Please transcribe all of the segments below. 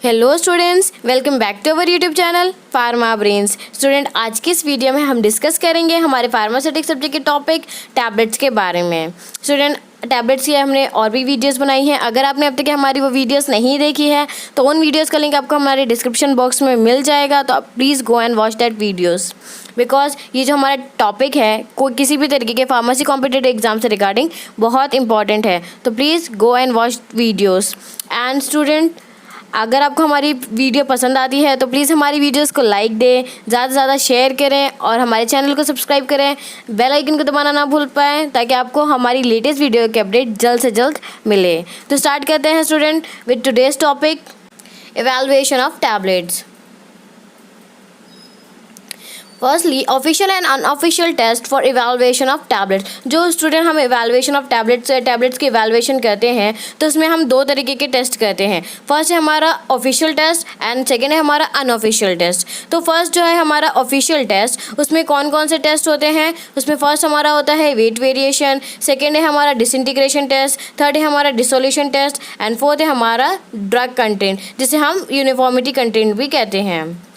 Hello students, welcome back to our YouTube channel Pharma Brains. Student, आज की इस video में हम डिस्कस करेंगे हमारे फार्मास्यूटिक सब्जेक्ट के टॉपिक टैबलेट्स के बारे में। स्टूडेंट, टैबलेट्स की हमने और भी वीडियोस बनाई हैं। अगर आपने अब तक हमारी वो वीडियोस नहीं देखी है तो उन वीडियोस का लिंक आपको हमारे डिस्क्रिप्शन बॉक्स में मिल जाएगा, तो आप please go and watch that videos. Because ये जो हमारा टॉपिक है कोई किसी भी तरीके के फार्मेसी कॉम्पिटिटिव एग्जाम से रिगार्डिंग बहुत इंपॉर्टेंट है, तो please go and watch videos. And student, अगर आपको हमारी वीडियो पसंद आती है तो प्लीज़ हमारी वीडियोस को लाइक दें, ज़्यादा से ज़्यादा शेयर करें और हमारे चैनल को सब्सक्राइब करें, बेल आइकन को दबाना ना भूल पाएँ ताकि आपको हमारी लेटेस्ट वीडियो के अपडेट जल्द से जल्द मिले। तो स्टार्ट करते हैं student with today's topic, evaluation of tablets. Firstly, official and unofficial test for evaluation of tablets. जो स्टूडेंट हम इवैल्यूएशन ऑफ टैबलेट्स की इवैल्यूएशन करते हैं तो उसमें हम दो तरीके के टेस्ट करते हैं। फर्स्ट है हमारा ऑफिशियल टेस्ट एंड सेकेंड है हमारा अनऑफिशियल टेस्ट। तो फर्स्ट जो है हमारा ऑफिशियल टेस्ट, उसमें कौन कौन से टेस्ट होते हैं? उसमें फर्स्ट हमारा होता है वेट वेरिएशन, सेकेंड है हमारा डिसइंटीग्रेशन टेस्ट, थर्ड है हमारा डिसोल्यूशन टेस्ट एंड फोर्थ है हमारा ड्रग कंटेंट, जिसे हम यूनिफॉर्मिटी कंटेंट भी कहते हैं।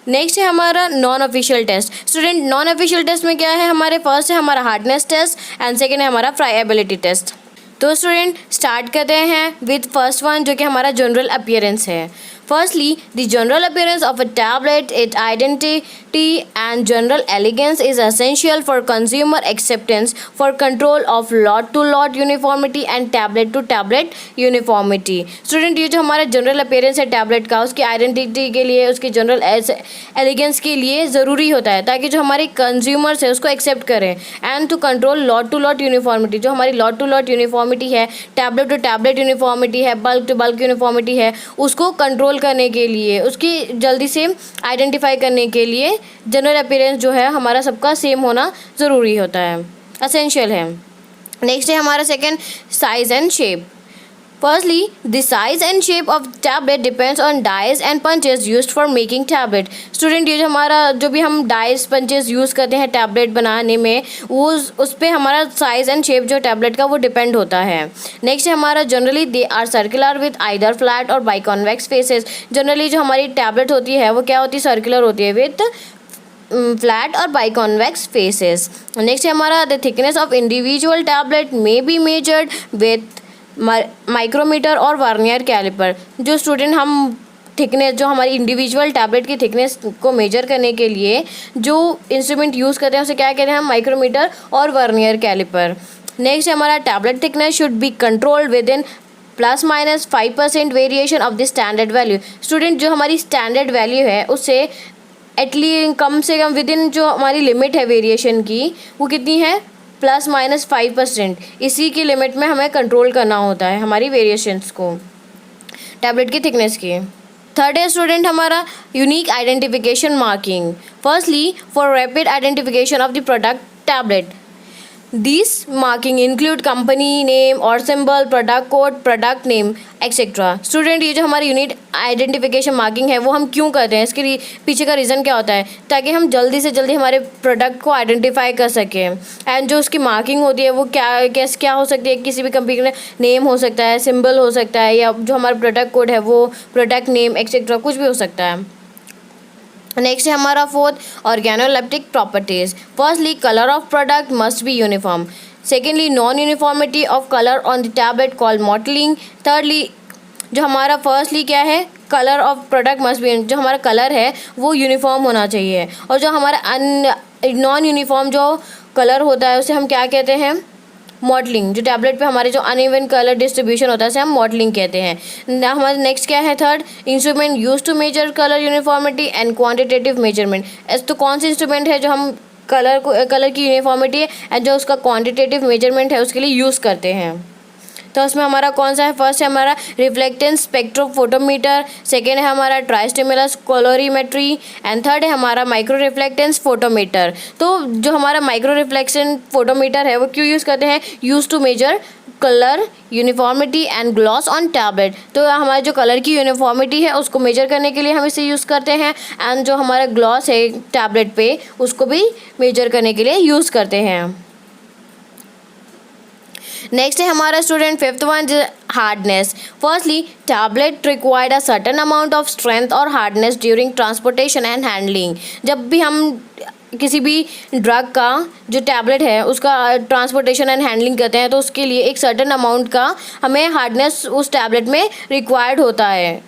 नेक्स्ट है हमारा non official test. Student, non official test में क्या है? हमारे फर्स्ट है हमारा हार्डनेस टेस्ट एंड सेकेंड है हमारा फ्राइएबिलिटी टेस्ट। तो स्टूडेंट, स्टार्ट करते हैं विद फर्स्ट वन, जो कि हमारा जनरल अपीयरेंस है। Firstly, the general appearance of a tablet, it identity and general elegance is essential for consumer acceptance for control of lot to lot uniformity and tablet to tablet uniformity. Student, ये जो हमारा general appearance है tablet का, उसकी identity के लिए, उसकी general elegance के लिए ज़रूरी होता है ताकि जो हमारे कंज्यूमर्स है उसको एक्सेप्ट करें and to control lot to lot uniformity. जो हमारी लॉट टू लॉट यूनिफॉर्मिटी है, टैबलेट टू टैबलेट यूनिफॉर्मिटी है, बल्क टू बल्क यूनिफॉर्मिटी है, उसको कंट्रोल करने के लिए, उसकी जल्दी से आइडेंटिफाई करने के लिए जनरल अपीयरेंस जो है हमारा सबका सेम होना ज़रूरी होता है, असेंशियल है। नेक्स्ट है हमारा second, size and shape. Firstly, the size and shape of tablet depends on dyes and punches used for making tablet. Student, ये जो हमारा जो भी हम डाइस पंचेस यूज़ करते हैं टैबलेट बनाने में, वो उस पर हमारा साइज़ एंड शेप जो टैबलेट का वो डिपेंड होता है। नेक्स्ट है हमारा generally they are circular with either flat और बाइकॉन्वेक्स फेसेस। जनरली जो हमारी टैबलेट होती है वो क्या होती है? सर्कुलर होती है विद फ्लैट और बाइकॉन्वेक्स फेसेस। नेक्स्ट है हमारा the thickness of individual tablet may be measured with micrometer और वर्नियर कैलिपर। जो स्टूडेंट हम थिकनेस, जो हमारी इंडिविजुअल टैबलेट की थिकनेस को मेजर करने के लिए जो इंस्ट्रूमेंट यूज़ करते हैं उसे क्या कहते हैं? हम माइक्रोमीटर और वर्नियर कैलिपर। नेक्स्ट है हमारा tablet thickness should be controlled with in ±5% variation of the standard value. Student, जो हमारी स्टैंडर्ड वैल्यू है उससे एटलीस्ट कम से कम विद इन जो हमारी लिमिट है वेरिएशन की, वो कितनी है? ±5%। इसी की लिमिट में हमें कंट्रोल करना होता है हमारी वेरिएशंस को टैबलेट की थिकनेस की। थर्ड है स्टूडेंट हमारा unique identification marking. Firstly, for rapid identification of the product tablet, these marking include company name or symbol, product code, product name, etc. Student, ये जो हमारी यूनिट आइडेंटिफिकेशन मार्किंग है वो हम क्यों करते हैं? इसके पीछे का रीज़न क्या होता है? ताकि हम जल्दी से जल्दी हमारे प्रोडक्ट को आइडेंटिफाई कर सकें। एंड जो उसकी मार्किंग होती है वो क्या हो सकती है? किसी भी कंपनी का नेम हो सकता है, सिंबल हो सकता है, या जो हमारा प्रोडक्ट कोड है वो प्रोडक्ट नेम एक्सेट्रा कुछ भी हो सकता है। नेक्स्ट है हमारा fourth, organoleptic properties. Firstly, colour of product must be uniform. Secondly, non uniformity of colour on the tablet called mottling. Thirdly, जो हमारा फर्स्टली क्या है? Colour of product must be, जो हमारा कलर है वो यूनिफॉर्म होना चाहिए, और जो हमारा नॉन यूनिफॉर्म जो कलर होता है उसे हम क्या कहते हैं? मॉडलिंग। जो टैबलेट पे हमारे जो अनइवन कलर डिस्ट्रीब्यूशन होता है उसे हम मॉडलिंग कहते हैं। हमारे नेक्स्ट क्या है? Third, instrument use to measure colour uniformity and quantitative measurement. तो कौन सा इंस्ट्रूमेंट है जो हम कलर की यूनिफॉर्मिटी एंड जो उसका क्वांटिटेटिव मेजरमेंट है उसके लिए यूज़ करते हैं? तो उसमें हमारा कौन सा है? फर्स्ट है हमारा रिफ्लेक्टेंस स्पेक्ट्रोफोटोमीटर, सेकेंड है हमारा ट्राइस्टिमुलस कोलोरीमेट्री एंड थर्ड है हमारा माइक्रो रिफ्लेक्टेंस फोटोमीटर। तो जो हमारा माइक्रो रिफ्लेक्शन फोटोमीटर है वो क्यों यूज़ करते हैं? Use to measure colour uniformity and gloss on tablet. तो हमारे जो कलर की यूनिफॉर्मिटी है उसको मेजर करने के लिए हम इसे यूज़ करते हैं, एंड जो हमारा ग्लॉस है टैबलेट पे उसको भी मेजर करने के लिए यूज़ करते हैं। नेक्स्ट है हमारा student fifth one hardness. Firstly tablet required a certain amount of strength और hardness during transportation and handling. जब भी हम किसी भी ड्रग का जो टैबलेट है उसका ट्रांसपोर्टेशन एंड हैंडलिंग करते हैं तो उसके लिए एक सर्टेन अमाउंट का हमें हार्डनेस उस टैबलेट में रिक्वायर्ड होता है.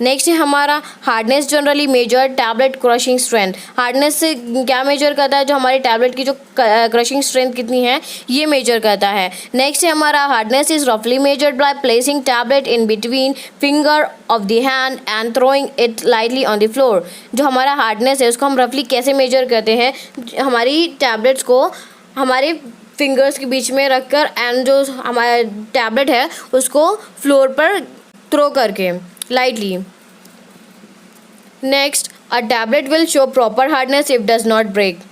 नेक्स्ट है हमारा hardness generally measure tablet crushing strength. Hardness से क्या मेजर करता है, जो हमारी टैबलेट की जो क्रशिंग स्ट्रेंथ कितनी है ये मेजर करता है. नेक्स्ट है हमारा हार्डनेस इज रफली measured by placing tablet in between finger of the hand and throwing it lightly on the floor. जो हमारा हार्डनेस है उसको हम रफली कैसे मेजर करते हैं, हमारी टैबलेट्स को हमारे फिंगर्स के बीच में रखकर एंड जो हमारा टैबलेट है उसको फ्लोर पर थ्रो करके lightly. Next, a tablet will show proper hardness if does not break.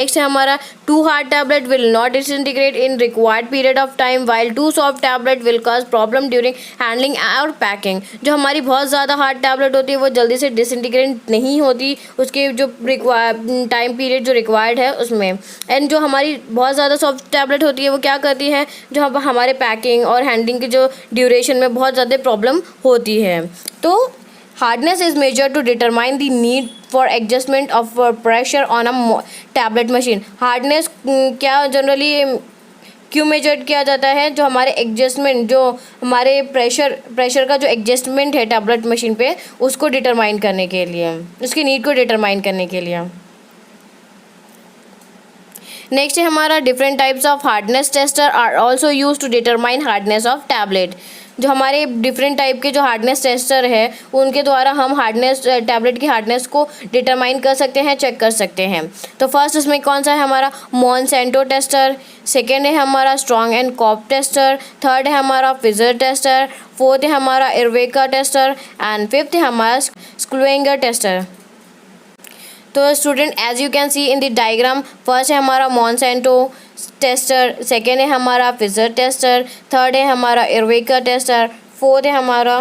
Next है हमारा too hard tablet will not disintegrate in required period of time while too soft tablet will cause problem during handling और packing. जो हमारी बहुत ज़्यादा hard tablet होती है वो जल्दी से डिसइंटीग्रेट नहीं होती उसके जो टाइम पीरियड जो रिक्वायर्ड है उसमें. एंड जो हमारी बहुत ज़्यादा सॉफ्ट टैबलेट होती है वो क्या करती है, जो हमारे पैकिंग और हैंडलिंग की जो ड्यूरेशन में बहुत ज़्यादा प्रॉब्लम होती है. तो hardness is measured to determine the need for adjustment of pressure on a tablet machine. Hardness क्या जनरली क्यों मेजर्ड किया जाता है, जो हमारे एडजस्टमेंट जो हमारे प्रेशर का जो एडजस्टमेंट है टैबलेट मशीन पे उसको डिटरमाइन करने के लिए, उसकी नीड को डिटरमाइन करने के लिए. नेक्स्ट है हमारा different types of hardness tester are also use to determine hardness of tablet. जो हमारे डिफरेंट टाइप के जो हार्डनेस टेस्टर है उनके द्वारा हम हार्डनेस टैबलेट की हार्डनेस को डिटरमाइन कर सकते हैं, चेक कर सकते हैं. तो फर्स्ट इसमें कौन सा है हमारा मॉन्सेंटो टेस्टर, सेकेंड है हमारा Strong and Cobb tester, third है हमारा फिजर टेस्टर, फोर्थ है हमारा इरवेका टेस्टर एंड फिफ्थ है हमारा स्क्लूएंगर टेस्टर. तो student as you can see in the diagram, first है हमारा मॉन्सेंटो टेस्टर, सेकेंड है हमारा फिजर टेस्टर, थर्ड है हमारा इरवेका टेस्टर, फोर्थ है हमारा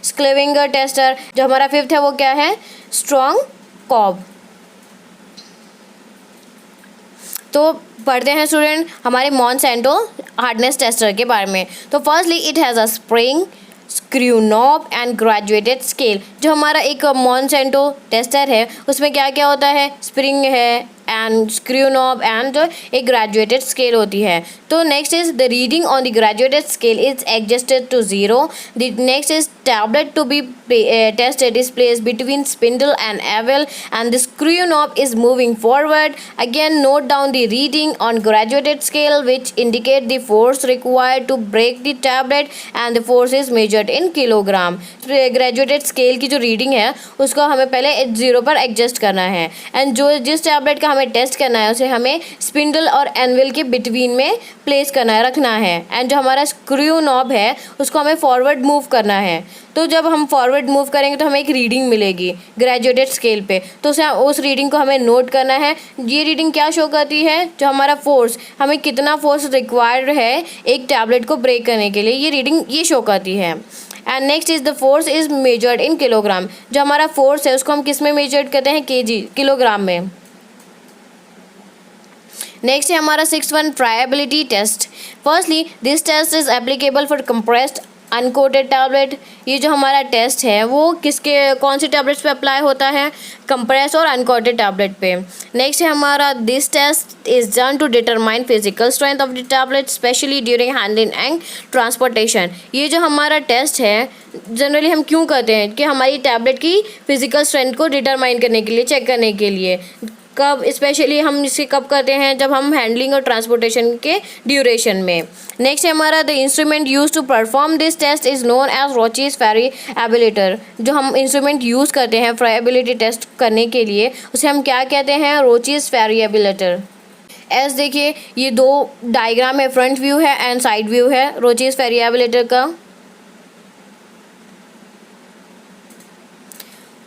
स्क्लूएंगर टेस्टर, जो हमारा फिफ्थ है वो क्या है स्ट्रॉन्ग कॉब. तो पढ़ते हैं स्टूडेंट हमारे मॉन्सेंटो हार्डनेस टेस्टर के बारे में. तो firstly it has a spring, screw knob and graduated scale. जो हमारा एक मॉन्सेंटो टेस्टर है उसमें क्या क्या होता है, स्प्रिंग है एंड स्क्रू नॉब एंड जो एक ग्रेजुएटेड स्केल होती है. तो next is the reading on the graduated scale is adjusted to 0. The next is tablet to be tested is placed between spindle and anvil and the screw knob is moving forward. Again note down the reading on graduated scale which indicate the force required to break the tablet and the force is measured in kilogram. Graduated scale की जो reading है उसको हमें पहले 0 पर adjust करना है and जो जिस टैबलेट का हमें टेस्ट करना है उसे हमें स्पिंडल और एनविल के बिटवीन में प्लेस करना है, रखना है. एंड जो हमारा स्क्रू नॉब है उसको हमें फॉरवर्ड मूव करना है. तो जब हम फॉरवर्ड मूव करेंगे तो हमें एक रीडिंग मिलेगी ग्रेजुएटेड स्केल पे, तो उस रीडिंग को हमें नोट करना है. ये रीडिंग क्या शो करती है, जो हमारा फोर्स, हमें कितना फोर्स रिक्वायर्ड है एक टैबलेट को ब्रेक करने के लिए, ये रीडिंग ये शो करती है. And next is the force is measured in kilogram. जो हमारा फोर्स है उसको हम किस में मेजर्ड करते हैं, केजी, किलोग्राम में. नेक्स्ट है हमारा 6th friability test. Firstly this test is applicable for compressed uncoated tablet. ये जो हमारा टेस्ट है वो कौन सी टैबलेट्स पे अप्लाई होता है, कंप्रेस और अनकोटेड टैबलेट पे. नेक्स्ट है हमारा this test is done to determine physical strength of the tablet specially during handling and transportation. ये जो हमारा टेस्ट है जनरली हम क्यों करते हैं कि हमारी टैबलेट की फिजिकल स्ट्रेंथ को डिटरमाइन करने के लिए, चेक करने के लिए. कब स्पेशली हम इसे कब करते हैं, जब हम हैंडलिंग और ट्रांसपोर्टेशन के ड्यूरेशन में. नेक्स्ट है हमारा the instrument use to perform this test is known as Roche's friabilator. जो हम इंस्ट्रूमेंट यूज़ करते हैं फ्राइएबिलिटी टेस्ट करने के लिए उसे हम क्या कहते हैं, रोचीज वेरिएबिलिटर. एस देखिए ये 2 डायग्राम है, फ्रंट व्यू है एंड साइड व्यू है रोचीज वेरिएबिलिटर का.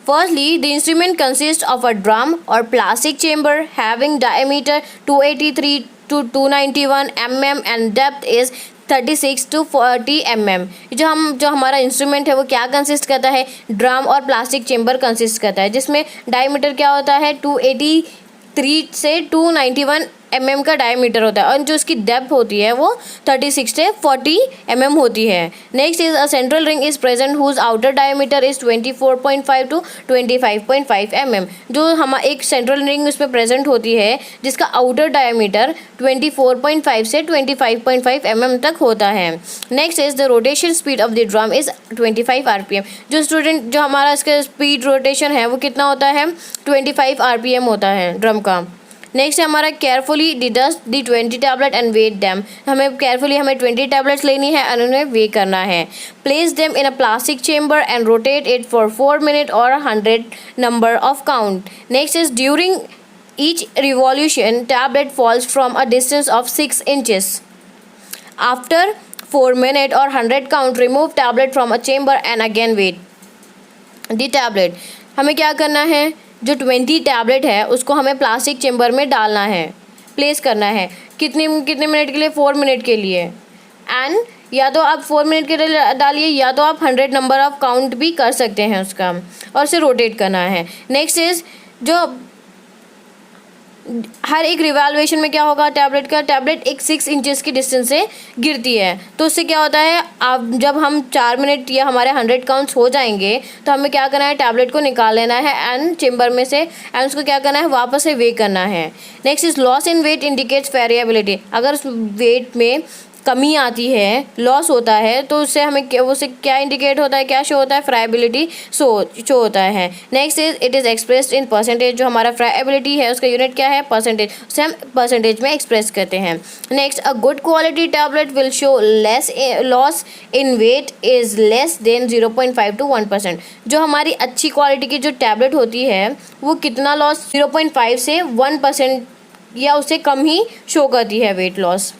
Firstly, the instrument consists of a drum or plastic chamber having diameter 283 to 291 mm and depth is 36 to 40 mm. जो हमारा इंस्ट्रूमेंट है वो क्या कंसिस्ट करता है, ड्रम और प्लास्टिक चेम्बर कंसिस्ट करता है, जिसमें डायमीटर क्या होता है 283 से 291 mm का डायमीटर होता है और जो उसकी डेप्थ होती है वो 36 से 40 mm होती है। Next is a central ring is present whose outer diameter is 24.5 to 25.5 mm। जो हम एक सेंट्रल रिंग उसमें प्रेजेंट होती है जिसका आउटर डायमीटर 24.5 से 25.5 mm तक होता है। Next is the rotation speed of the drum is 25 rpm। जो हमारा इसका स्पीड रोटेशन है वो कितना होता है 25 rpm होता है ड्रम का। नेक्स्ट है हमारा carefully dedust the 20 tablet and weigh them. हमें 20 टैबलेट्स लेनी है और उन्हें वे करना है। Place them in a plastic chamber and rotate it for 4 minute और 100 number of count. Next is during each revolution tablet falls from a distance of 6 inches। After 4 minute और 100 count remove tablet from a chamber and again weight the tablet. हमें क्या करना है, जो 20 tablet है उसको हमें प्लास्टिक चेम्बर में डालना है, प्लेस करना है। कितने मिनट के लिए, 4 मिनट के लिए। एंड या तो आप 4 मिनट के लिए डालिए या तो आप 100 नंबर ऑफ काउंट भी कर सकते हैं उसका, और उसे रोटेट करना है। नेक्स्ट इज जो हर एक रिवॉल्यूशन में क्या होगा, टैबलेट एक 6 इंचेस की डिस्टेंस से गिरती है। तो उससे क्या होता है, अब जब हम 4 मिनट या हमारे 100 काउंट्स हो जाएंगे तो हमें क्या करना है, टैबलेट को निकाल लेना है एंड चेम्बर में से, एंड उसको क्या करना है, वापस से वे करना है। Next is loss in weight indicates variability. अगर उस वेट में कमी आती है, लॉस होता है, तो उससे हमें उससे क्या इंडिकेट होता है, क्या शो होता है, फ्राइबिलिटी शो होता है। Next is it is expressed in percentage. जो हमारा फ्राइबिलिटी है उसका यूनिट क्या है, परसेंटेज। उसे हम परसेंटेज में एक्सप्रेस करते हैं। Next, a good quality tablet will show less loss in weight is less than 0.5 to 1%। जो हमारी अच्छी क्वालिटी की जो टैबलेट होती है वो कितना लॉस, 0.5 से 1% या उससे कम ही शो करती है वेट लॉस।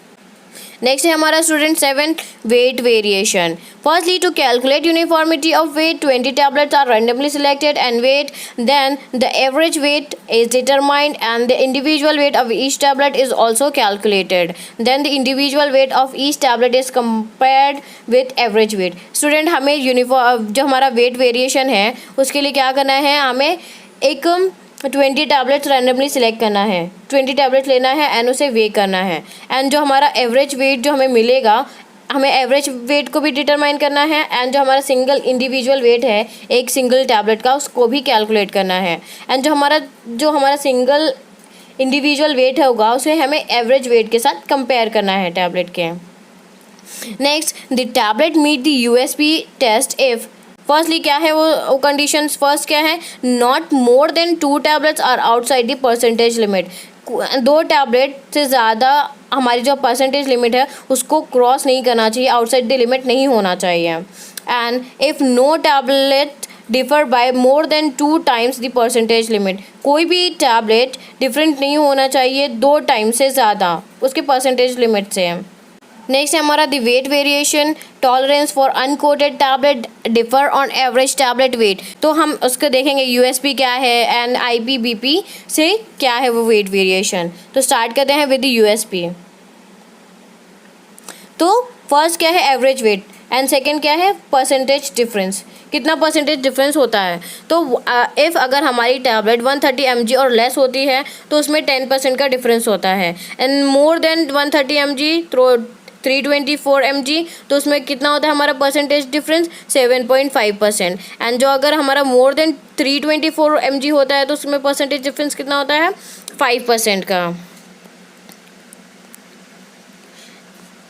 नेक्स्ट है हमारा student 7 weight variation. Firstly to calculate uniformity of weight 20 tablets are randomly selected and weighed, then the average weight is determined and the individual weight of each tablet is also calculated, then the individual weight of each tablet is compared with average weight। Student हमें जो हमारा wait variation है उसके लिए क्या करना है, हमें एक 20 टैबलेट्स रैंडमली सिलेक्ट करना है, 20 टैबलेट्स लेना है एंड उसे वे करना है। एंड जो हमारा एवरेज वेट जो हमें मिलेगा, हमें एवरेज वेट को भी डिटरमाइन करना है एंड जो हमारा सिंगल इंडिविजुअल वेट है एक सिंगल टैबलेट का उसको भी कैलकुलेट करना है। एंड जो हमारा सिंगल इंडिविजुअल वेट होगा उसे हमें एवरेज वेट के साथ कंपेयर करना है टैबलेट के। Next, the tablet meet the USP test if. Firstly क्या है वो कंडीशंस, फर्स्ट क्या है, not more than 2 tablets are outside the percentage limit. 2 tablet से ज़्यादा हमारी जो परसेंटेज लिमिट है उसको क्रॉस नहीं करना चाहिए, आउटसाइड द लिमिट नहीं होना चाहिए। And if no tablet differ by more than 2 times the percentage limit. कोई भी टैबलेट डिफरेंट नहीं होना चाहिए 2 टाइम से ज़्यादा उसके परसेंटेज लिमिट से। नेक्स्ट है हमारा the weight variation tolerance for uncoated tablet differ on average tablet weight. तो हम उसको देखेंगे यूएसपी क्या है एंड आईपीबीपी से क्या है वो वेट वेरिएशन। तो स्टार्ट करते हैं विद द यूएसपी। तो फर्स्ट क्या है, एवरेज वेट, एंड सेकेंड क्या है, परसेंटेज डिफरेंस, कितना परसेंटेज डिफरेंस होता है। तो इफ़ अगर हमारी टैबलेट 130 mg और लेस होती है तो उसमें 10% का डिफरेंस होता है, and more then 130 mg 324 mg तो उसमें कितना होता है हमारा परसेंटेज डिफरेंस, 7.5%। एंड जो अगर हमारा मोर देन 324 mg होता है तो उसमें परसेंटेज डिफरेंस कितना होता है, 5% का।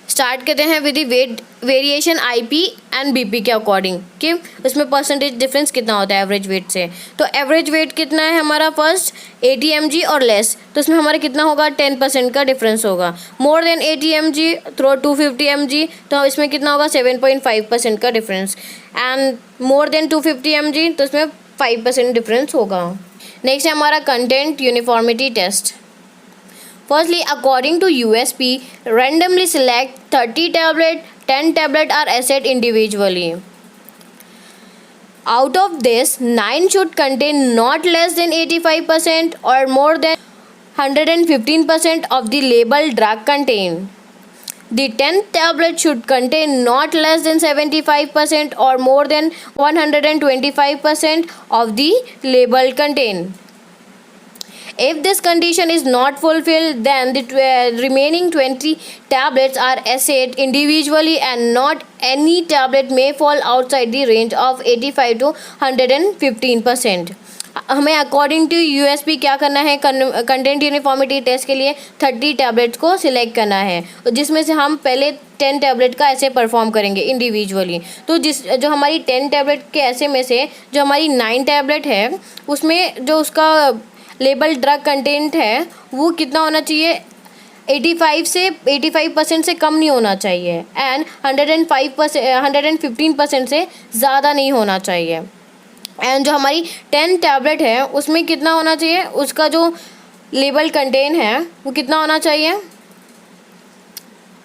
स्टार्ट करते हैं with weight variation IP and BP के अकॉर्डिंग कि उसमें परसेंटेज डिफरेंस कितना होता है एवरेज वेट से। तो एवरेज वेट कितना है हमारा, फर्स्ट 80 mg और लेस, तो उसमें हमारा कितना होगा, 10% का डिफरेंस होगा। More than 80 mg through 250 mg तो इसमें कितना होगा, 7.5% का difference. And more than 250 mg तो उसमें 5% डिफरेंस होगा। नेक्स्ट है हमारा content uniformity test. Firstly, according to USP, randomly select 30 tablet, 10 tablet are assessed individually. Out of this, 9 should contain not less than 85% or more than 115% of the labeled drug contained. The 10th tablet should contain not less than 75% or more than 125% of the labeled contained. If this condition is not fulfilled, then the remaining 20 tablets are assayed individually and not any tablet may fall outside the range of 85 to 115%. हमें according to USP क्या करना है, content uniformity test के लिए 30 tablets को select करना है, जिसमें से हम पहले 10 टैबलेट का ऐसे परफॉर्म करेंगे इंडिविजुअली। तो जो हमारी 10 टैबलेट के ऐसे में से जो हमारी 9 टैबलेट है उसमें जो उसका लेबल ड्रग कंटेंट है वो कितना होना चाहिए, 85% से कम नहीं होना चाहिए एंड 115% से ज़्यादा नहीं होना चाहिए। एंड जो हमारी 10 टैबलेट है उसमें कितना होना चाहिए, उसका जो लेबल कंटेन है वो कितना होना चाहिए,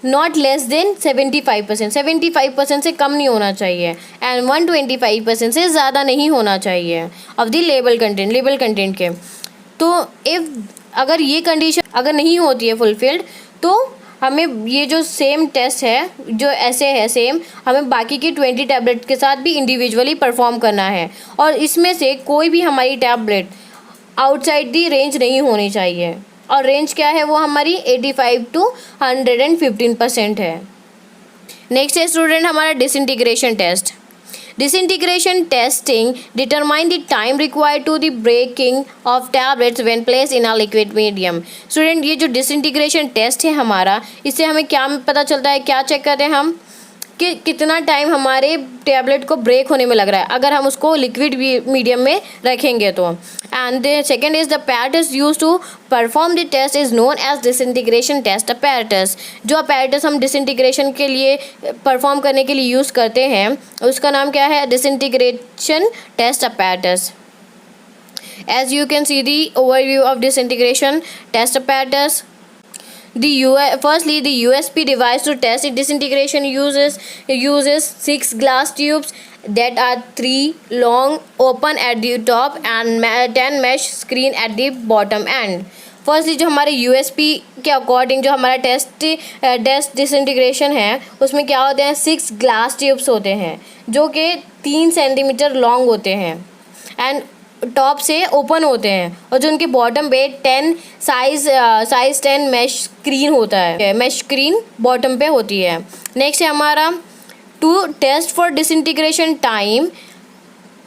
नॉट लेस देन 75% से कम नहीं होना चाहिए एंड 125% से ज़्यादा नहीं होना चाहिए ऑफ द लेबल कंटेंट के। तो अगर ये कंडीशन अगर नहीं होती है फुलफिल्ड तो हमें ये जो सेम टेस्ट है जो ऐसे है सेम, हमें बाकी की 20 टैबलेट के साथ भी इंडिविजुअली परफॉर्म करना है और इसमें से कोई भी हमारी टैबलेट आउटसाइड दी रेंज नहीं होनी चाहिए और रेंज क्या है वो हमारी 85 to 115% है। नेक्स्ट है स्टूडेंट हमारा disintegration test. Disintegration testing determine the time required to the breaking of tablets when placed in a liquid medium. Student ये जो डिसइंटीग्रेशन टेस्ट है हमारा, इससे हमें क्या पता चलता है, क्या चेक करते हैं हम कि कितना टाइम हमारे टैबलेट को ब्रेक होने में लग रहा है अगर हम उसको लिक्विड मीडियम में रखेंगे तो। And the second is the apparatus used to perform the test is known as disintegration test apparatus. जो apparatus हम डिसइंटीग्रेशन के लिए परफॉर्म करने के लिए यूज़ करते हैं उसका नाम क्या है, disintegration test apparatus. As you can see the overview of disintegration test apparatus. Firstly, the USP device to test disintegration uses 6 glass tubes that are 3 long, open at the top and 10 mesh screen at the bottom end. Firstly जो हमारे USP के according जो हमारा test disintegration है उसमें क्या होते हैं, 6 ग्लास ट्यूब्स होते हैं जो कि 3 सेंटीमीटर लॉन्ग होते हैं एंड टॉप से ओपन होते हैं और जो उनके बॉटम पे 10 साइज 10 मैश स्क्रीन होता है, मैश स्क्रीन बॉटम पे होती है। नेक्स्ट है हमारा to test for disintegration time,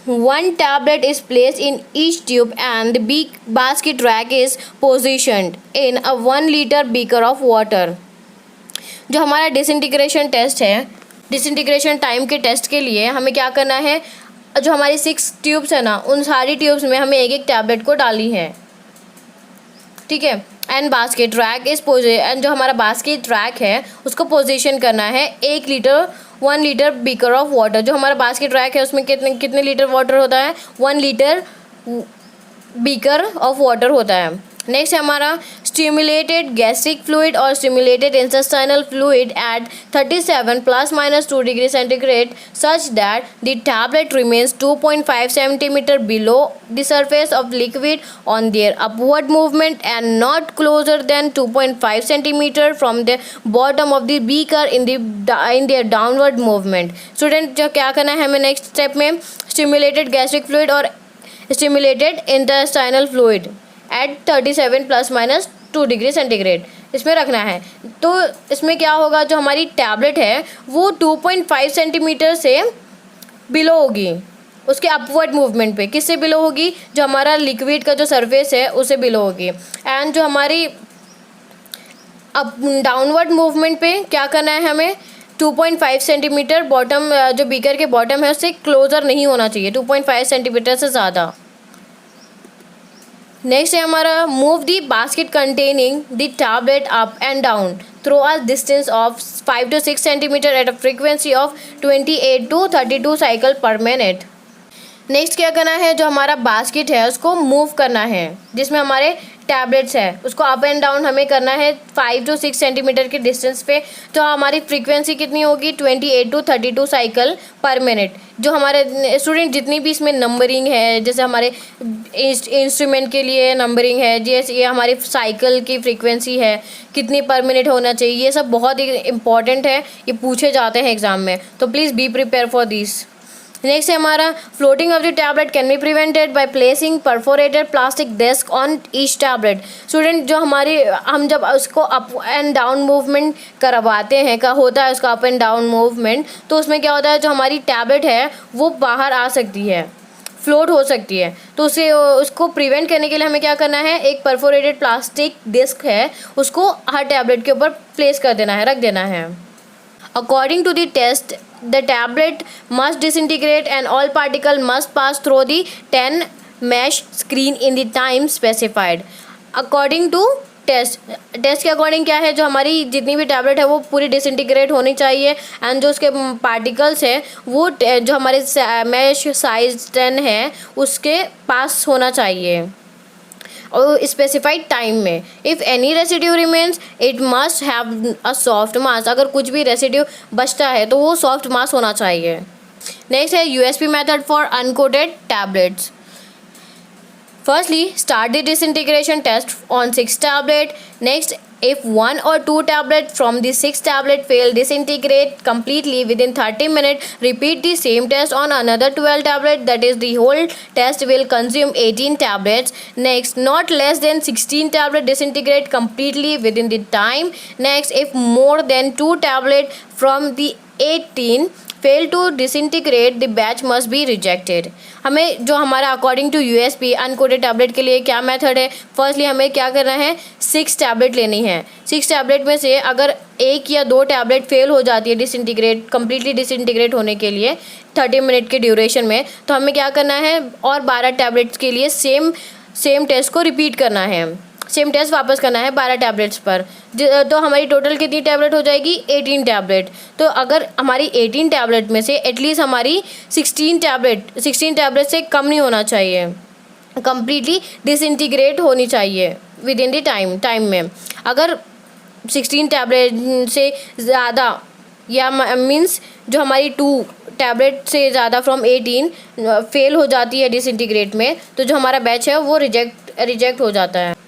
1 tablet is placed in each tube and the basket rack is positioned in a 1 liter beaker of water. जो हमारा डिसइंटीग्रेशन टेस्ट है, डिसइंटीग्रेशन टाइम के test के लिए हमें क्या करना है, जो हमारी 6 ट्यूब्स है ना उन सारी ट्यूब्स में हमें एक टैबलेट को डालनी है, ठीक है। एंड बास्केट रैक इस एंड जो हमारा बास्केट रैक है उसको पोजीशन करना है 1 लीटर बीकर ऑफ वाटर। जो हमारा बास्केट रैक है उसमें कितने लीटर वाटर होता है, 1 लीटर बीकर ऑफ वाटर होता है। नेक्स्ट है हमारा स्टिमुलेटेड गैस्ट्रिक फ्लूइड और stimulated intestinal fluid at 37 ± 2 degree centigrade such that the tablet remains 2.5 centimeter below the surface of liquid on their upward movement and not closer than 2.5 centimeter from the bottom of the beaker in their downward movement. Student जो क्या करना है हमें next step में, stimulated gastric fluid और stimulated intestinal fluid at 37 ± 2 degree centigrade इसमें रखना है। तो इसमें क्या होगा, जो हमारी टैबलेट है वो 2.5 सेंटीमीटर से बिलो होगी उसके अपवर्ड मूवमेंट पे। किससे बिलो होगी, जो हमारा लिक्विड का जो सरफेस है उससे बिलो होगी। एंड जो हमारी अब डाउनवर्ड मूवमेंट पे क्या करना है हमें, 2.5 सेंटीमीटर बॉटम जो बीकर के बॉटम है उससे क्लोजर नहीं होना चाहिए, 2.5 सेंटीमीटर से ज़्यादा। नेक्स्ट है हमारा move the basket containing the tablet up and down through a distance of 5 to 6 centimetre at a frequency of 28 to 32 cycle पर मिनट। नेक्स्ट क्या करना है, जो हमारा बास्केट है उसको मूव करना है जिसमें हमारे टैबलेट्स है उसको अप एंड डाउन हमें करना है 5 to 6 सेंटीमीटर के डिस्टेंस पे। तो हमारी फ्रीक्वेंसी कितनी होगी, 28 to 32 साइकिल पर मिनट। जो हमारे स्टूडेंट जितनी भी इसमें नंबरिंग है, जैसे हमारे इंस्ट्रूमेंट के लिए नंबरिंग है, जैसे ये हमारी साइकिल की फ्रीक्वेंसी है कितनी पर मिनट होना चाहिए, ये सब बहुत ही इंपॉर्टेंट है, ये पूछे जाते हैं एग्ज़ाम में, तो please be prepare for this. Next है हमारा floating of the tablet can be prevented by placing perforated plastic disc on each tablet. Student जो हम जब उसको अप एंड डाउन मूवमेंट करवाते हैं का होता है उसका अप एंड डाउन मूवमेंट, तो उसमें क्या होता है जो हमारी टैबलेट है वो बाहर आ सकती है, फ्लोट हो सकती है। तो उसको प्रिवेंट करने के लिए हमें क्या करना है, एक परफोरेटेड प्लास्टिक डिस्क है उसको हर टैबलेट के ऊपर प्लेस कर देना है, रख देना है। According to the test the tablet must disintegrate and all particle must pass through the 10 mesh screen in the time specified। According to test के अकॉर्डिंग क्या है, जो हमारी जितनी भी टैबलेट है वो पूरी डिसइंटीग्रेट होनी चाहिए एंड जो उसके पार्टिकल्स हैं वो जो हमारे मैश साइज 10 है उसके पास होना चाहिए और स्पेसिफाइड टाइम में। If any residue remains it must have a soft mass. अगर कुछ भी रेसिड्यू बचता है तो वो सॉफ्ट मास होना चाहिए। नेक्स्ट है USP method for uncoated tablets. Firstly, start the disintegration test on 6 tablet. Next, if 1 or 2 tablet from the 6 tablet fail disintegrate completely within 30 minutes, repeat the same test on another 12 tablet. That is, the whole test will consume 18 tablets. Next, not less than 16 tablet disintegrate completely within the time. Next, if more than 2 tablet from the 18 fail to disintegrate the batch must be rejected. हमें जो हमारा according to USP uncoated tablet के लिए क्या method है, firstly हमें क्या करना है, 6 टैबलेट लेनी है। 6 टैबलेट में से अगर 1 या 2 टैबलेट फेल हो जाती है डिसइंटीग्रेट कंप्लीटली डिसइंटीग्रेट होने के लिए 30 मिनट के ड्यूरेशन में, तो हमें क्या करना है और 12 टैबलेट्स के लिए सेम टेस्ट को रिपीट करना है, सेम टेस्ट वापस करना है 12 टैबलेट्स पर। तो हमारी टोटल कितनी टैबलेट हो जाएगी, 18 टैबलेट। तो अगर हमारी 18 टैबलेट में से एटलीस्ट हमारी 16 टैबलेट से कम नहीं होना चाहिए, कम्प्लीटली डिसइंटीग्रेट होनी चाहिए विद इन द टाइम में। अगर 16 टैबलेट से ज़्यादा या मीन्स जो हमारी 2 टैबलेट से ज़्यादा फ्रॉम 18 फेल हो जाती है डिसइंटीग्रेट में, तो जो हमारा बैच है वो रिजेक्ट हो जाता है।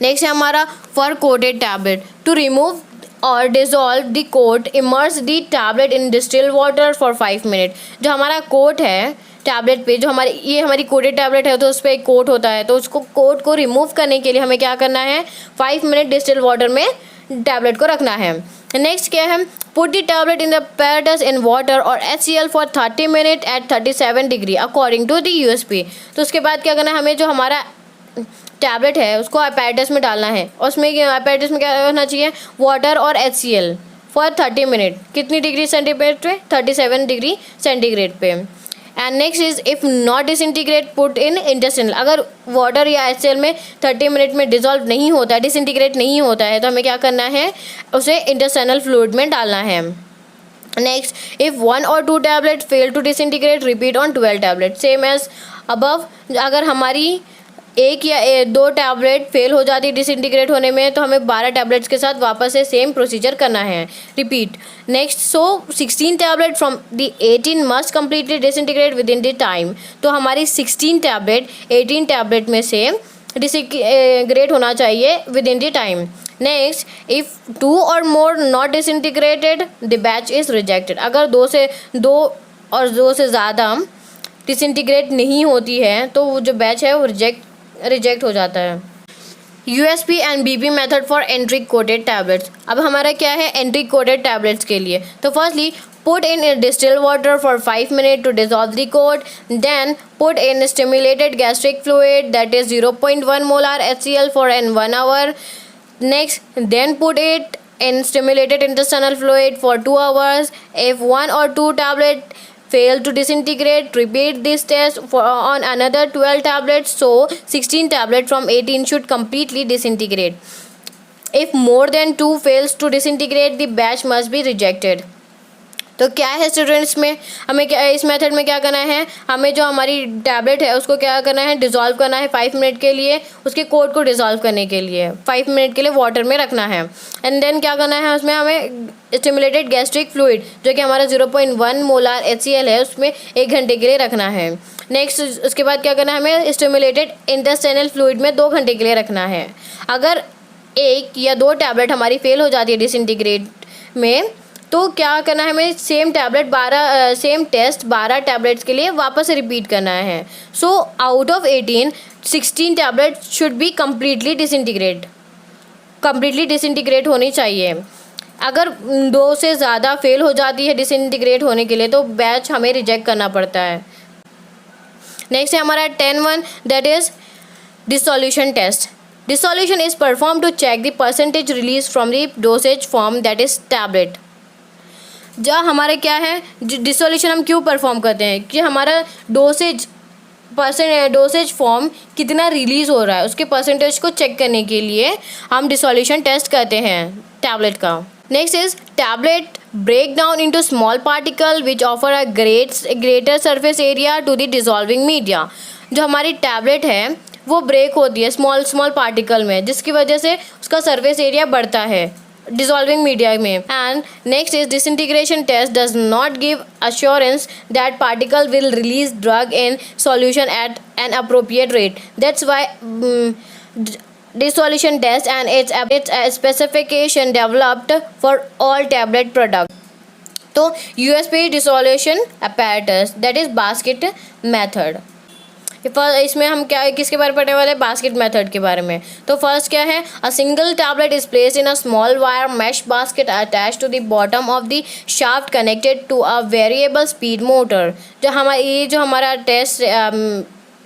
नेक्स्ट है हमारा for coated tablet. To remove और dissolve the coat immerse the tablet in distil water for 5 minute. जो हमारा कोट है टैबलेट पे, जो हमारी कोटेड टैबलेट है तो उस पर एक कोट होता है, तो उसको कोट को रिमूव करने के लिए हमें क्या करना है, 5 मिनट डिस्टिल वाटर में टैबलेट को रखना है। नेक्स्ट क्या है, put the tablet in the apparatus in water और HCl for 30 minute at 37 degree according to the USP. तो उसके बाद क्या करना है, हमें जो हमारा टैबलेट है उसको apparatus में डालना है और उसमें apparatus में क्या होना चाहिए, वाटर और HCl फॉर 30 मिनट। कितनी डिग्री सेंटीग्रेड पे, 37 डिग्री सेंटीग्रेड पे। And next is if not disintegrate put in intestinal. अगर वाटर या HCl में 30 मिनट में डिजॉल्व नहीं होता है, डिसइंटीग्रेट नहीं होता है, तो हमें क्या करना है, उसे इंटेस्टाइनल फ्लूइड में डालना है। Next, if 1 or 2 tablet fail to disintegrate repeat on 12 tablet same as above. अगर हमारी 1 या 2 टैबलेट फेल हो जाती है डिसइंटीग्रेट होने में, तो हमें 12 टैबलेट्स के साथ वापस से सेम प्रोसीजर करना है, repeat. Next, so 16 tablet from the 18 must completely disintegrate with in the time. तो हमारी 16 टैबलेट 18 टैबलेट में से डिसइंटीग्रेट होना चाहिए with in the time. Next, if 2 or more not disintegrated the batch is rejected. अगर 2 से ज़्यादा डिसइंटीग्रेट नहीं होती है तो वो जो बैच है वो रिजेक्ट हो जाता है। USP and BP method for entry coated tablets. अब हमारा क्या है एंट्री कोटेड टैबलेट्स के लिए, तो firstly put in distilled water for 5 minutes to dissolve the coat, then put in stimulated gastric fluid that is 0.1 molar HCl for 1 hour. Next, then put it in stimulated intestinal fluid for 2 hours. If 1 or 2 tablet fail to disintegrate, repeat this test on another 12 tablets, so 16 tablets from 18 should completely disintegrate. If more than 2 fails to disintegrate, the batch must be rejected. तो क्या है students में, हमें क्या इस method में क्या करना है, हमें जो हमारी टैबलेट है उसको क्या करना है, डिज़ोल्व करना है 5 मिनट के लिए, उसके कोट को डिज़ोल्व करने के लिए 5 मिनट के लिए वाटर में रखना है। एंड देन क्या करना है, उसमें हमें स्टिमुलेटेड गैस्ट्रिक फ्लूइड जो कि हमारा 0.1 मोलार HCl है उसमें 1 घंटे के लिए रखना है। नेक्स्ट, उसके बाद क्या करना है, हमें स्टिमुलेटेड इंटेस्टाइनल फ्लूइड में 2 घंटे के लिए रखना है। अगर 1 या 2 टैबलेट हमारी फेल हो जाती है डिसइंटीग्रेट में तो क्या करना है हमें, सेम टेस्ट 12 टैबलेट्स के लिए वापस से रिपीट करना है। So out of 18, 16 tablet should be completely disintegrate होनी चाहिए। अगर 2 से ज़्यादा फेल हो जाती है डिसइंटीग्रेट होने के लिए तो बैच हमें रिजेक्ट करना पड़ता है। नेक्स्ट है हमारा 10-1, that is dissolution test. Dissolution is perform to check the percentage release from the dosage form that is tablet. जहाँ हमारे क्या है, डिसोल्यूशन हम क्यों परफॉर्म करते हैं कि हमारा डोसेज फॉर्म कितना रिलीज़ हो रहा है उसके परसेंटेज को चेक करने के लिए हम डिसोल्यूशन टेस्ट करते हैं टैबलेट का। Next is tablet break down into small particle which offer a greater surface area to the dissolving media. जो हमारी टैबलेट है वो ब्रेक होती है स्मॉल पार्टिकल में, जिसकी वजह से उसका सरफेस एरिया बढ़ता है डिसॉल्विंग मीडिया में। And next is disintegration test does not give assurance that particle will release drug in solution at an appropriate rate. That's why dissolution test and its specification developed for all tablet product. तो USP dissolution apparatus, that is basket method। इसमें हम क्या किसके बारे में पढ़ने वाले हैं, बास्केट मेथड के बारे में। तो फर्स्ट क्या है, a single tablet is placed in a small wire mesh basket attach to the bottom of the shaft connected to a variable speed motor. जो हमारा टेस्ट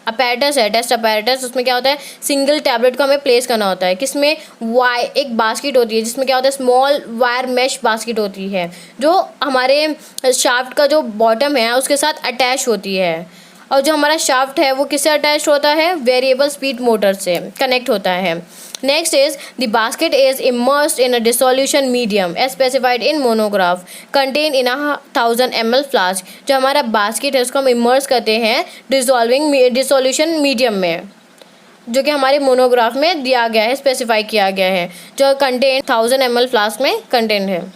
अपैरेटस उसमें क्या होता है, सिंगल टैबलेट को हमें प्लेस करना होता है किसमें, एक बास्केट होती है जिसमें क्या होता है, स्मॉल वायर मैश बास्केट होती है जो हमारे शाफ्ट का जो बॉटम है उसके साथ अटैच होती है। और जो हमारा शाफ्ट है वो किससे अटैच होता है, वेरिएबल स्पीड मोटर से कनेक्ट होता है। Next is the basket is immersed in a dissolution medium as specified in monograph contain in 1000 ml flask. जो हमारा बास्केट है उसको हम इमर्स करते हैं डिसोल्यूशन मीडियम में, जो कि हमारे मोनोग्राफ में दिया गया है, स्पेसिफाई किया गया है, जो कंटेन 1000 ml फ्लास्क में कंटेन है।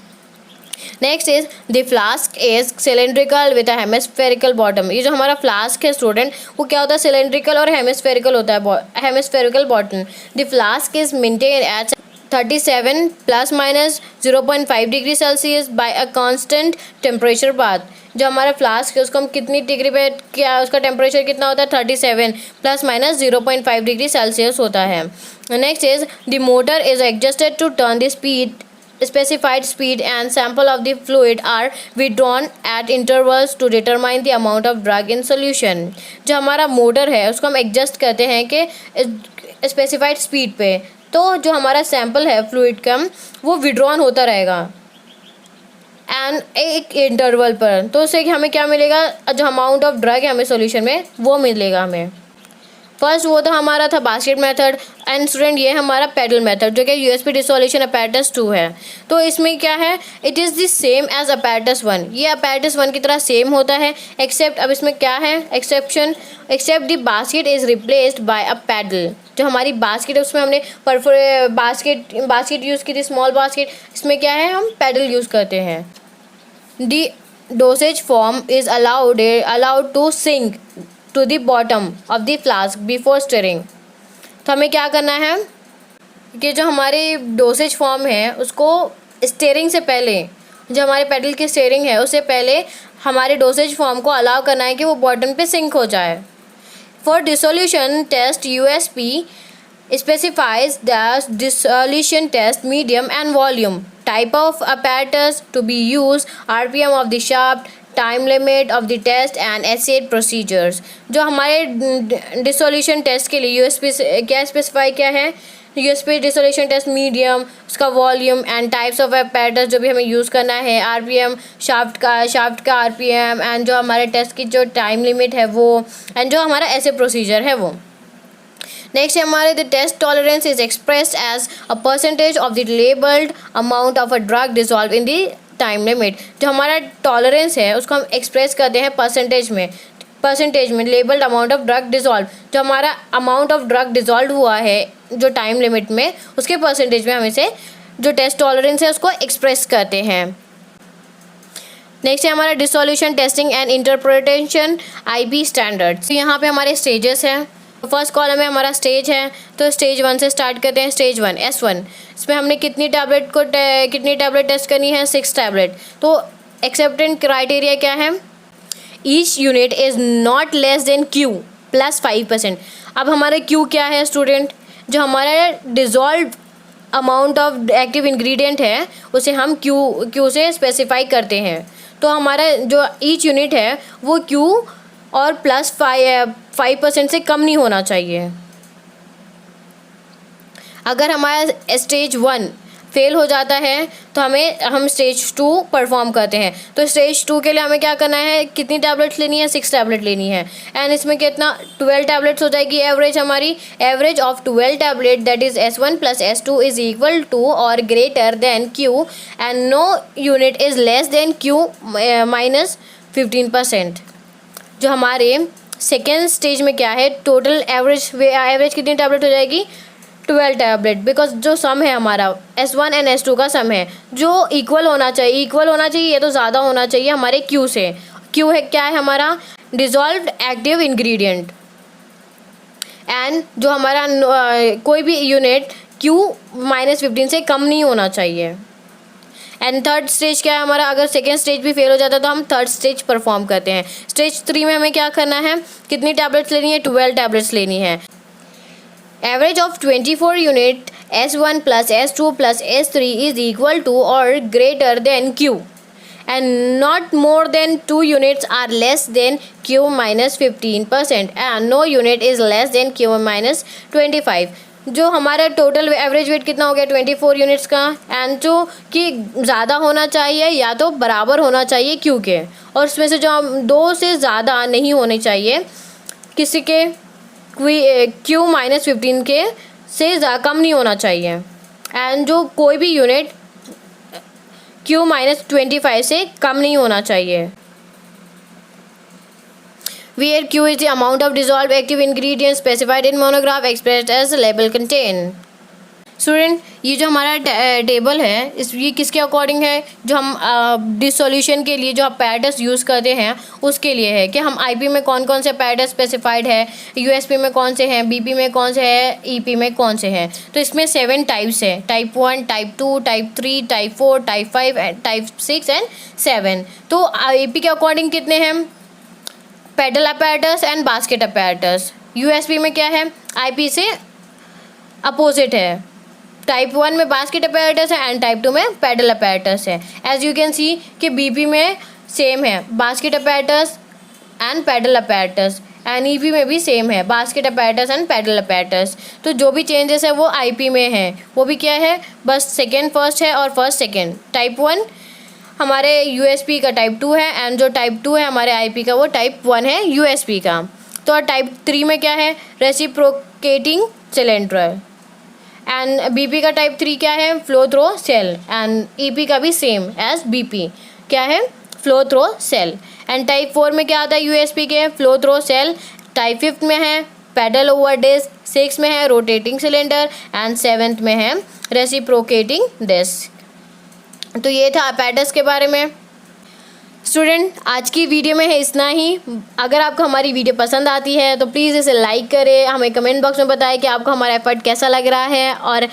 Next is the flask is cylindrical with a hemispherical bottom. ये जो हमारा फ्लास्क है स्टूडेंट वो क्या होता है, सिलेंड्रिकल और हेमिस्फेरिकल होता है, hemispherical bottom. The flask is maintain at 37 ± 0.5 degree Celsius by a constant temperature bath. जो हमारा फ्लास्क है उसको हम कितनी डिग्री पे, क्या उसका टेम्परेचर कितना होता है, 37 ± 0.5 डिग्री सेल्सियस होता है। Next is the motor is adjusted to turn the speed specified speed and sample of the fluid are withdrawn at intervals to determine the amount of drug in solution। जो हमारा motor है उसको हम adjust करते हैं कि specified speed पे, तो जो हमारा सैंपल है फ्लूइड का वो विड्रॉन होता रहेगा एंड एक इंटरवल पर, तो उससे हमें क्या मिलेगा, जो अमाउंट ऑफ ड्रग है हमें सॉल्यूशन में वो मिलेगा हमें। फर्स्ट वो तो हमारा था बास्केट मेथड एंड स्टूडेंट ये हमारा पेडल मेथड जो कि यूएसपी डिसोल्यूशन अपैरेटस 2 है। तो इसमें क्या है, it is the same as apparatus 1। ये अपैरेटस 1 की तरह सेम होता है एक्सेप्ट, अब इसमें क्या है exception, except the basket is replaced by a paddle. जो हमारी बास्केट है उसमें हमने बास्केट यूज़ की थी, स्मॉल बास्केट, इसमें क्या है हम पैडल यूज़ करते हैं। The dosage form is allowed to sink to the bottom of the flask before stirring. तो हमें क्या करना है कि जो हमारी डोसेज फॉर्म है उसको स्टीयरिंग से पहले, जो हमारे पेडल की स्टीयरिंग है उससे पहले हमारे डोसेज फॉर्म को अलाउ करना है कि वो बॉटम पे सिंक हो जाए। For dissolution test USP specifies the dissolution test medium and volume, type of apparatus to be used, RPM of the shaft, time limit of the test and assayed procedures. जो हमारे dissolution test के लिए USP क्या specify क्या है, USP dissolution test medium, उसका volume and types of apparatus जो भी हमें यूज़ करना है, आरपीएम शाफ्ट का आरपीएम एंड जो हमारे टेस्ट की जो टाइम लिमिट है वो, एंड जो हमारा ऐसे प्रोसीजर है वो। नेक्स्ट है हमारे the test tolerance is expressed as a percentage of the labelled amount of a drug dissolve in the time limit. जो हमारा टॉलरेंस है उसको हम एक्सप्रेस करते हैं परसेंटेज में labelled amount of drug dissolve. जो हमारा अमाउंट ऑफ ड्रग डिसॉल्व हुआ है जो टाइम लिमिट में उसके परसेंटेज में हम इसे जो टेस्ट टॉलरेंस है उसको एक्सप्रेस करते हैं। नेक्स्ट है हमारा dissolution testing and interpretation IP standards. यहाँ पे हमारे स्टेजेस हैं फर्स्ट कॉलम में हमारा स्टेज है, तो स्टेज 1 से स्टार्ट करते हैं। स्टेज 1 S1, इसमें हमने कितनी टैबलेट टेस्ट करनी है? 6 टैबलेट। तो एक्सेप्टेंस क्राइटेरिया क्या है? Each unit is not less than Q plus 5%। अब हमारा Q क्या है स्टूडेंट? जो हमारा dissolve amount of active ingredient है उसे हम Q से स्पेसिफाई करते हैं। तो हमारा जो ईच यूनिट है वो Q और प्लस 5% से कम नहीं होना चाहिए। अगर हमारा स्टेज 1 फेल हो जाता है तो हम स्टेज 2 परफॉर्म करते हैं। तो स्टेज 2 के लिए हमें क्या करना है? कितनी टैबलेट्स लेनी है? 6 टैबलेट लेनी है। एंड इसमें कितना 12 टैबलेट्स हो जाएगी एवरेज हमारी। Average of 12 tablet that is S1 plus S2 is equal to और greater than Q and no unit is less than Q minus 15%। जो हमारे सेकेंड स्टेज में क्या है? टोटल एवरेज कितनी टैबलेट हो जाएगी? 12 टैबलेट, बिकॉज जो सम है हमारा S1 एंड S2 का सम है जो इक्वल होना चाहिए ये तो ज़्यादा होना चाहिए हमारे Q से। Q है क्या है हमारा? Dissolved active ingredient. एंड जो हमारा कोई भी यूनिट Q माइनस 15 से कम नहीं होना चाहिए। एंड थर्ड स्टेज क्या है हमारा? अगर सेकेंड स्टेज भी फेल हो जाता है तो हम थर्ड स्टेज परफॉर्म करते हैं। स्टेज 3 में हमें क्या करना है? कितनी टैबलेट्स लेनी है? 12 टैबलेट्स लेनी है। Average of 24 unit S1 plus S2 plus S3 is equal to or greater than Q and not more than 2 units are less than Q minus 15% and no unit is less than Q minus 25। जो हमारा total average weight कितना हो गया? 24 units का। And जो कि ज़्यादा होना चाहिए या तो बराबर होना चाहिए Q के, और उसमें से जो हम 2 से ज़्यादा नहीं होने चाहिए किसी के Q माइनस 15 के से कम नहीं होना चाहिए। एंड जो कोई भी यूनिट Q माइनस 25 से कम नहीं होना चाहिए। Where Q is the amount of dissolved active ingredients specified in monograph expressed as label contain। Student, ये जो हमारा टेबल है ये किसके अकॉर्डिंग है? जो हम डिसोल्यूशन के लिए जो अपैरेटस यूज़ करते हैं उसके लिए है कि हम IP में कौन कौन से अपैरेटस स्पेसिफाइड है, USP में कौन से हैं, BP में कौन से हैं, EP में कौन से हैं। तो इसमें 7 टाइप्स है, type 1, type 2, type 3, type 4, type 5 and type 6 and 7। तो IP के अकॉर्डिंग कितने हैं? Pedal apparatus and basket apparatus. USP में क्या है? IP से अपोजिट है। टाइप 1 में बास्केट अपैरेटस है एंड टाइप 2 में पेडल अपैरेटस है। एज यू कैन सी कि BP में सेम है, basket apparatus and pedal apparatus, and EP में भी सेम है, basket apparatus and pedal apparatus. तो जो भी चेंजेस है वो IP में है, वो भी क्या है? बस सेकेंड फर्स्ट है और फर्स्ट सेकेंड। टाइप 1 हमारे USP का टाइप 2 है एंड जो टाइप 2 है हमारे IP का वो टाइप 1 है USP का। तो टाइप 3 में क्या है? Reciprocating cylinder. एंड BP का टाइप 3 क्या है? Flow through cell. And EP का भी सेम एज BP क्या है? Flow through cell. And type 4 में क्या आता है? USP के फ्लो थ्रो सेल। टाइप 5 में है पेडल ओवर डिस्क, 6 में है रोटेटिंग सिलेंडर एंड 7th में है रेसिप्रोकेटिंग डिस्क। तो ये था अपैरेटस के बारे में। स्टूडेंट, आज की वीडियो में है इतना ही। अगर आपको हमारी वीडियो पसंद आती है तो प्लीज़ इसे लाइक करें, हमें कमेंट बॉक्स में बताएं कि आपको हमारा एफर्ट कैसा लग रहा है, और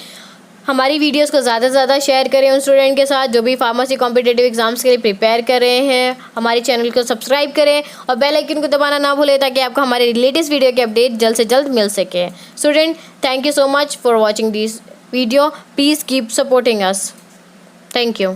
हमारी वीडियोस को ज़्यादा से ज़्यादा शेयर करें उन स्टूडेंट के साथ जो भी फार्मेसी कॉम्पिटिटिव एग्जाम्स के लिए प्रिपेयर कर रहे हैं। हमारे चैनल को सब्सक्राइब करें और बेल आइकन को दबाना ना भूलें ताकि आपको हमारे लेटेस्ट वीडियो के अपडेट जल्द से जल्द मिल सके। Student, thank you so much for watching this video. Please keep supporting us. Thank you.